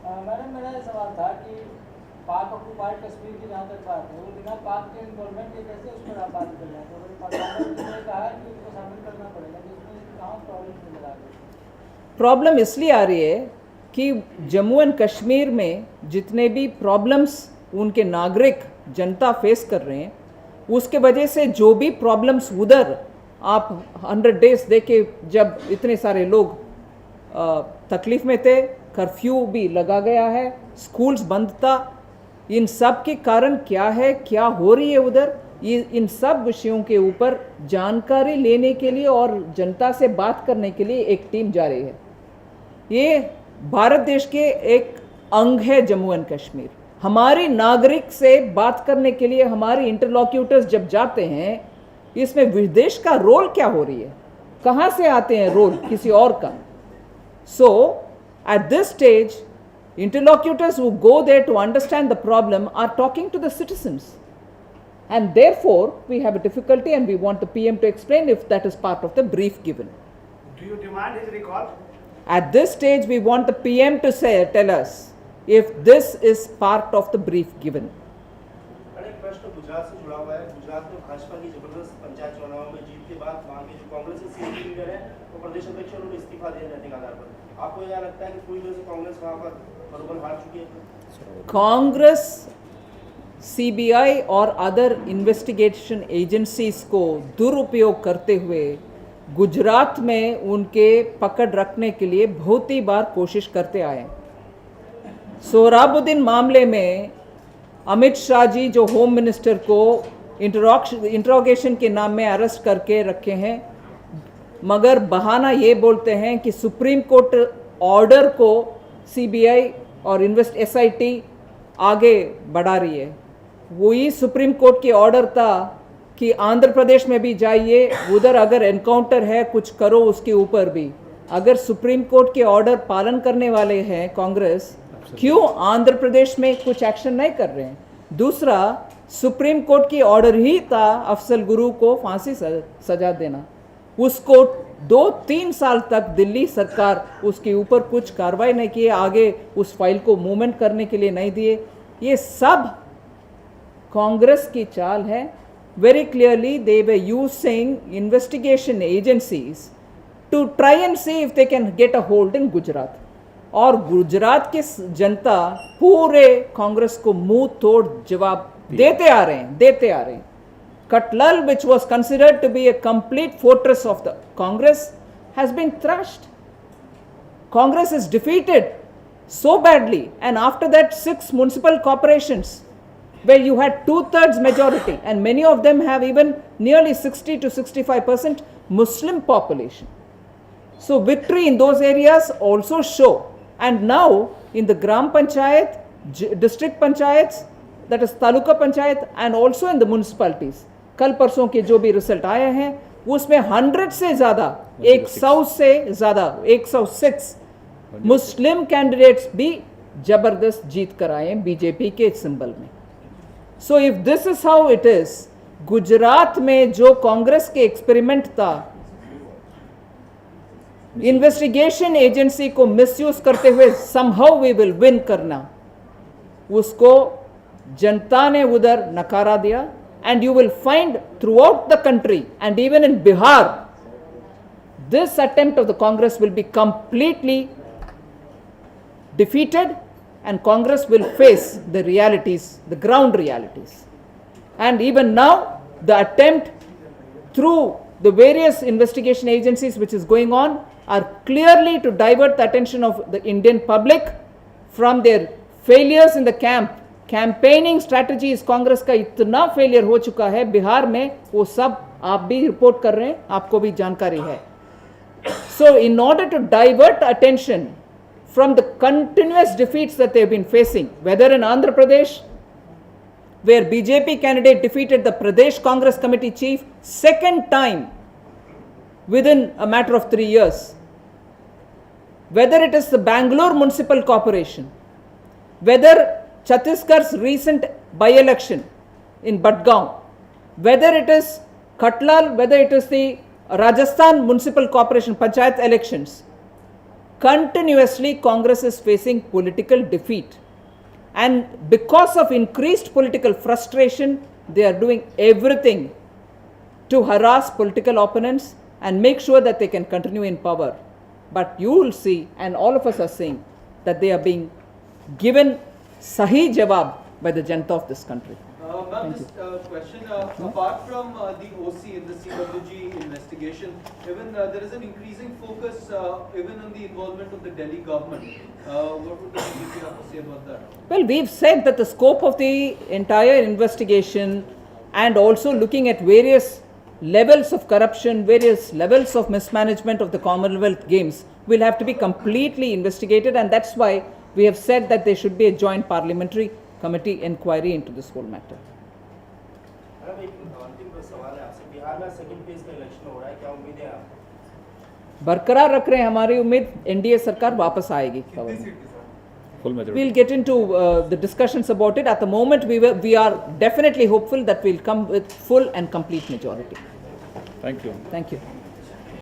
Madam मेरा ये सवाल था कि पाक ऑक्युपाइड कश्मीर की जहाँ तक बात है वो बिना पाक के इन्वॉल्वमेंट के कैसे उस पर आप बात कर रहे हैं। तो कांग्रेस ने कहा है कि उसको शामिल करना पड़ेगा, जिसमें कहाँ प्रॉब्लम नजर आ रही है। प्रॉब्लम इसलिए आ रही है कि जम्मू एंड कश्मीर में जितने भी प्रॉब्लम्स उनके नागरिक जनता फेस कर रहे हैं, उसके वजह से जो भी प्रॉब्लम्स उधर आप 100 डेज देखे, जब इतने सारे लोग तकलीफ में थे, कर्फ्यू भी लगा गया है, स्कूल्स बंद था, इन सब के कारण क्या है, क्या हो रही है उधर, ये इन सब विषयों के ऊपर जानकारी लेने के लिए और जनता से बात करने के लिए एक टीम जा रही है। ये भारत देश के एक अंग है जम्मू एंड कश्मीर। हमारी नागरिक से बात करने के लिए हमारे इंटरलॉक्यूटर्स जब जाते हैं, इसमें विदेश का रोल क्या हो रही है, कहाँ से आते हैं रोल किसी और का। सो at this stage, interlocutors who go there to understand the problem are talking to the citizens, and therefore we have a difficulty and we want the PM to explain if that is part of the brief given. Do you demand his recall? At this stage we want the PM to tell us if this is part of the brief given. एक प्रश्न गुजरात से जुड़ा हुआ है। गुजरात में भाजपा की जबरदस्त पंचायत चुनाव में जीत के बाद वहाँ के जो कांग्रेस के सीनियर लीडर हैं वो प्रदेश अध्यक्ष उन्होंने इस्तीफा दिया नैतिक आधार पर। आपको यह लगता है कि पूरी तरह से कांग्रेस वहाँ पर मनोबल हार चुकी है? कांग्रेस CBI और अदर इन्वेस्टिगेशन एजेंसीज को दुरुपयोग करते हुए गुजरात में उनके पकड़ रखने के लिए बहुत ही बार कोशिश करते आए। सोहराबुद्दीन मामले में अमित शाह जी जो होम मिनिस्टर को इंट्रोगेशन के नाम में अरेस्ट करके रखे हैं, मगर बहाना ये बोलते हैं कि सुप्रीम कोर्ट ऑर्डर को CBI और SIT आगे बढ़ा रही है। वही सुप्रीम कोर्ट की ऑर्डर था कि आंध्र प्रदेश में भी जाइए, उधर अगर एनकाउंटर है कुछ करो उसके ऊपर भी। अगर सुप्रीम कोर्ट के ऑर्डर पालन करने वाले हैं कांग्रेस, क्यों आंध्र प्रदेश में कुछ एक्शन नहीं कर रहे हैं। दूसरा, सुप्रीम कोर्ट की ऑर्डर ही था अफजल गुरु को फांसी सजा देना, उसको 2-3 साल तक दिल्ली सरकार उसके ऊपर कुछ कार्रवाई नहीं किए, आगे उस फाइल को मूवमेंट करने के लिए नहीं दिए। ये सब कांग्रेस की चाल है। Very clearly they were using investigation agencies to try and see if they can get a hold in Gujarat. और गुजरात की जनता पूरे कांग्रेस को मुंह तोड़ जवाब देते आ रहे हैं। Katlal, which was considered to be a complete fortress of the Congress, has been thrashed. Congress is defeated so badly, and after that 6 municipal corporations where you had 2/3 majority, and many of them have even nearly 60 to 65% Muslim population. So victory in those areas also show, and now in the Gram Panchayat, district panchayats, that is taluka panchayat, and also in the municipalities, कल परसों के जो भी result आए हैं उसमें 100 से ज़्यादा 100 से ज़्यादा 106 मुस्लिम कैंडिडेट्स भी जबरदस्त जीत कर आए हैं बीजेपी के सिंबल में। So if this is how it is, Gujarat में जो कांग्रेस के एक्सपेरिमेंट था इन्वेस्टिगेशन एजेंसी को मिसयूज करते हुए समहाउ वी विल विन करना, उसको जनता ने उधर नकारा दिया। And you will find throughout the country and even in Bihar, this attempt of the Congress will be completely defeated, and Congress will face the realities, the ground realities. And even now, the attempt through the various investigation agencies which is going on are clearly to divert the attention of the Indian public from their failures in the camp. Campaigning strategies Congress का इतना failure हो चुका है बिहार में, वो सब आप भी रिपोर्ट कर रहे हैं, आपको भी जानकारी है। So in order to divert attention from the continuous defeats that they have been facing, whether in Andhra Pradesh where BJP candidate defeated the Pradesh Congress committee chief second time within a matter of 3 years, whether it is the Bangalore Municipal Corporation, whether Chhattisgarh's recent by-election in Badgaon, whether it is Katlal, whether it is the Rajasthan Municipal Corporation Panchayat elections, continuously Congress is facing political defeat. And because of increased political frustration, they are doing everything to harass political opponents and make sure that they can continue in power. But you will see, and all of us are seeing, that they are being given sahi jawab by the Janata of this country. Ma'am, this question, apart from the OC in the CWG investigation, even there is an increasing focus even on the involvement of the Delhi government. What would the BJP have to say about that? Well, we've said that the scope of the entire investigation and also looking at various levels of corruption, various levels of mismanagement of the Commonwealth Games will have to be completely investigated, and that's why we have said that there should be a joint parliamentary committee inquiry into this whole matter. Madam एक अंतिम सवाल है आपसे, बिहार में second phase का election हो रहा है, क्या उम्मीद है आप? बरकरार रख रहे हैं हमारी उम्मीद, एनडीए सरकार वापस आएगी। We'll get into the discussions about it. At the moment, we are definitely hopeful that we'll come with full and complete majority. Thank you. Thank you.